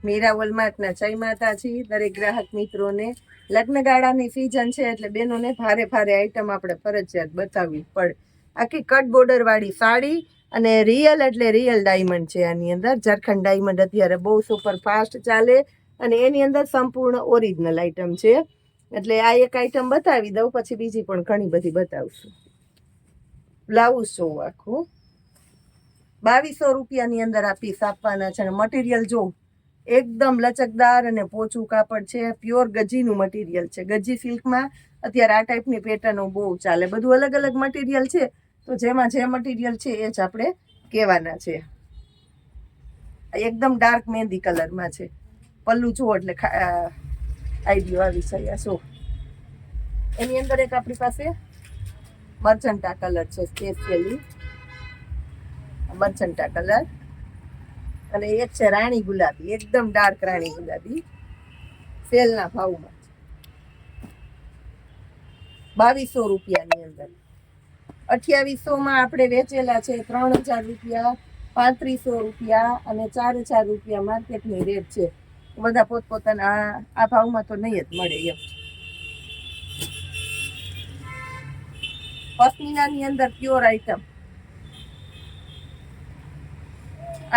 મીરા વોલમાર્ટના જય માતાજી દરેક ગ્રાહક મિત્રોને. લગ્નગાળાની સિઝન છે એટલે બેનોને ભારે ભારે આઈટમ આપણે ફરજિયાત બતાવવી પડે. આખી કટ બોર્ડર વાળી સાડી અને રિયલ એટલે રિયલ ડાયમંડ છે આની અંદર. ઝારખંડ ડાયમંડ અત્યારે બહુ સુપર ફાસ્ટ ચાલે અને એની અંદર સંપૂર્ણ ઓરિજિનલ આઈટમ છે. એટલે આ એક આઈટમ બતાવી દઉં, પછી બીજી પણ ઘણી બધી બતાવશું. બ્લાઉઝ જોવું આખું 2200 રૂપિયાની અંદર આ પીસ આપવાના છે. અને મટીરિયલ જો એકદમ લચકદાર અને પોચું કાપડ છે. પ્યોર ગજીનું મટીરિયલ છે. ગજી સિલ્કમાં અત્યારે આ ટાઈપની પેટર્નો બહુ ચાલે. બધું અલગ અલગ મટીરિયલ છે, તો જેમાં જે મટીરિયલ છે એ જ આપણે કહેવાના છે. એકદમ ડાર્ક મહેંદી કલરમાં છે. પલ્લું જુઓ એટલે આઈડિયો આવી જાય. શું એની અંદર એક આપણી પાસે મર્ચન્ટા કલર છે, સ્પેશિયલી મર્ચન્ટા કલર, અને એક છે રાણી ગુલાબી, એકદમ ડાર્ક રાણી ગુલાબી. સેલના ભાવમાં 2200 રૂપિયાની અંદર. 2800માં આપણે વેચેલા છે 3000 રૂપિયા, 3500 રૂપિયા અને 4000 રૂપિયા માર્કેટની રેટ છે. બધા પોતપોતાના આ ભાવમાં તો નહીં જ મળે એમ. પશ્મિનાની અંદર પ્યોર આઈટમ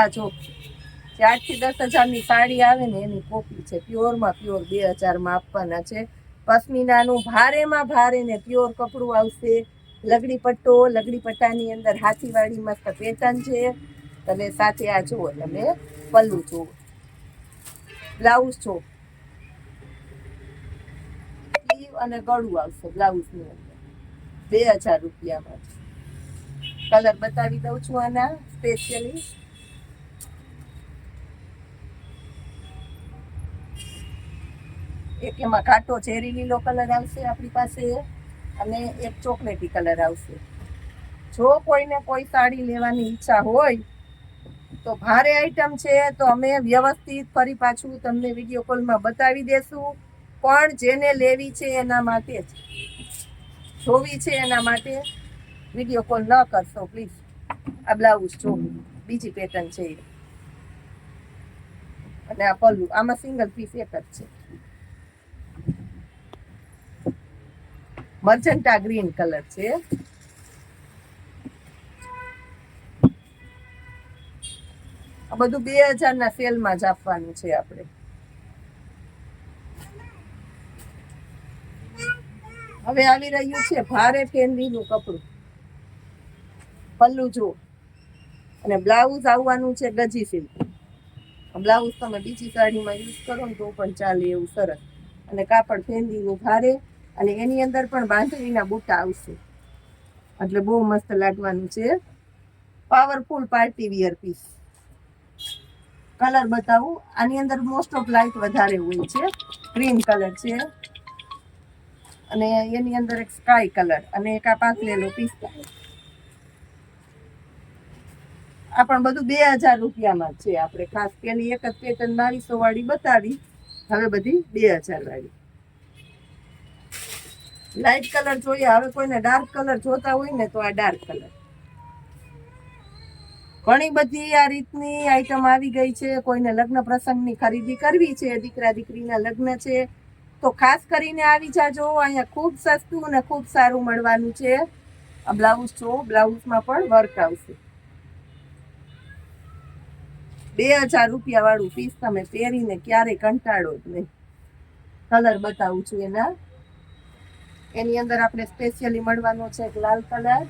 આ જો 8 થી 10 હજારની સાડી આવે ને એની કોપી છે. પ્યોરમાં પ્યોર 2000માં આપવાના છે. પશ્મિનાનું ભારેમાં ભારે ને પ્યોર કપડું આવશે. લગડી પટ્ટો, લગડી પટ્ટાની અંદર હાથીવાળી મસ્ત પેટર્ન છે. અને સાથે આ જુઓ તમે પલ્લું જુઓ, બ્લાઉઝ જો સ્લીવ અને ગળું આવશે બ્લાઉઝની અંદર 2000 રૂપિયામાં. કલર બતાવી દઉં છું આના સ્પેશિયલી. એક એમાં ઘાટો ચેરી લીલો કલર આવશે આપણી પાસે, અને એક ચોકલેટી કલર આવશે. જો કોઈને કોઈ સાડી લેવાની ઈચ્છા હોય તો ભારે આઈટમ છે તો અમે વ્યવસ્થિત ફરી પાછું તમને વિડીયો કોલમાં બતાવી દેશું. પણ જેને લેવી છે એના માટે જ, જોવી છે એના માટે વિડીયો કોલ ન કરશો પ્લીઝ. આ બ્લાઉઝ જો બીજી પેટર્ન છે, અને આ પલ્લું. આમાં સિંગલ પીસ એક જ છે. મર્ચન્ટા ગ્રીન કલર છે. આ બધું 2000ના સેલમાં જ આપવાનું છે આપણે. હવે આવી રહ્યું છે ભારે ફેન્સીનું કપડું. પલ્લું જુઓ અને બ્લાઉઝ આવવાનું છે ગજી સિલ્ક. બ્લાઉઝ તમે બીજી સાડીમાં યુઝ કરો ને તો પણ ચાલે એવું સરસ. અને કાપડ ફેન્સીનું ભારે, અને એની અંદર પણ બાંધણીના બુટ્ટા આવશે. એટલે બહુ મસ્ત લાગવાનું છે. Powerful party wear piece. Colour બતાવું. આની અંદર મોસ્ટ ઓફ લાઇટ વધારે હોય છે. ગ્રીન કલર છે, અને એની અંદર એક સ્કાય કલર, અને એક આ પાથરેલો પિસ્તા. આ પણ બધું 2000 રૂપિયામાં છે. આપણે ખાસ પેલી એક જ પેટર્ન 2200 વાળી બતાવી, હવે બધી 2000 વાળી. લાઇટ કલર જોઈએ. હવે કોઈને ડાર્ક કલર જોતા હોય ને તો આ ડાર્ક કલર. ઘણી બધી આ રીતની આઈટમ આવી ગઈ છે. કોઈને લગ્ન પ્રસંગની ખરીદી કરવી છે, દીકરા દીકરીના લગ્ન છે, તો ખાસ કરીને આવી જાજો. અહીંયા ખૂબ સસ્તું અને ખૂબ સારું મળવાનું છે. આ બ્લાઉઝ જો, બ્લાઉઝમાં પણ વર્ક આવશે. 2000 રૂપિયા વાળું પીસ તમે પહેરીને ક્યારેય કંટાળો જ નહીં. કલર બતાવું છું એના. એની અંદર આપણે સ્પેશિયલી મળવાનો છે એક લાલ કલર,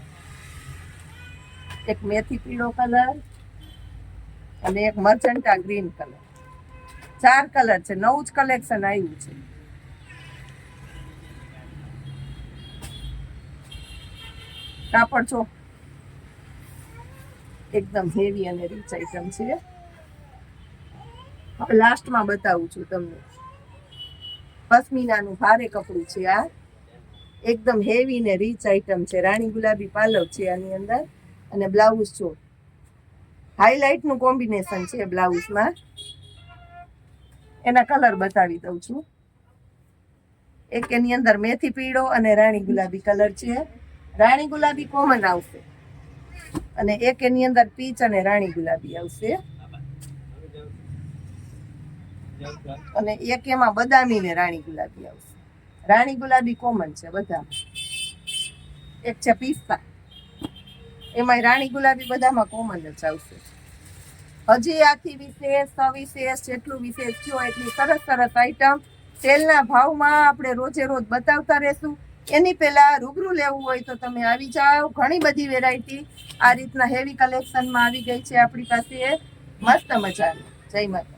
એક મેથી પીળો કલર, અને એક મર્ચન્ટા ગ્રીન કલર. 4 કલર છે. નવું જ કલેક્શન આવ્યું છે. કાપડ જો એકદમ હેવી અને રીચ આઈટમ છે. હવે લાસ્ટમાં બતાવું છું તમને. પશ્મિનાનું ભારે કપડું છે આ. એકદમ હેવી ને રીચ આઈટમ છે. રાણી ગુલાબી પાલવ છે આની અંદર, અને બ્લાઉઝ જો હાઇલાઇટનું કોમ્બિનેશન છે બ્લાઉઝમાં. એના કલર બતાવી દઉં છું. એક એની અંદર મેથી પીળો અને રાણી ગુલાબી કલર છે. રાણી ગુલાબી કોમન આવશે, અને એક એની અંદર પીચ અને રાણી ગુલાબી આવશે. અને એક એમાં બદામી ને રાણી ગુલાબી આવશે. રાણી ગુલાબી કોમન છે બધા. એક છે પિસ્તા, એમાં રાણી ગુલાબી બધામાં કોમન જ આવશે. હજી આથી વિશેષ સવિશેષ જેટલું વિશેષ થયો એટલી સરસ સરસ આઈટમ સેલના ભાવમાં આપણે રોજે રોજ બતાવતા રહેશું. એની પહેલા રૂબરૂ લેવું હોય તો તમે આવી જાઓ. ઘણી બધી વેરાયટી આ રીતના હેવી કલેક્શનમાં આવી ગઈ છે આપણી પાસે, મસ્ત મજાની. જય માતા.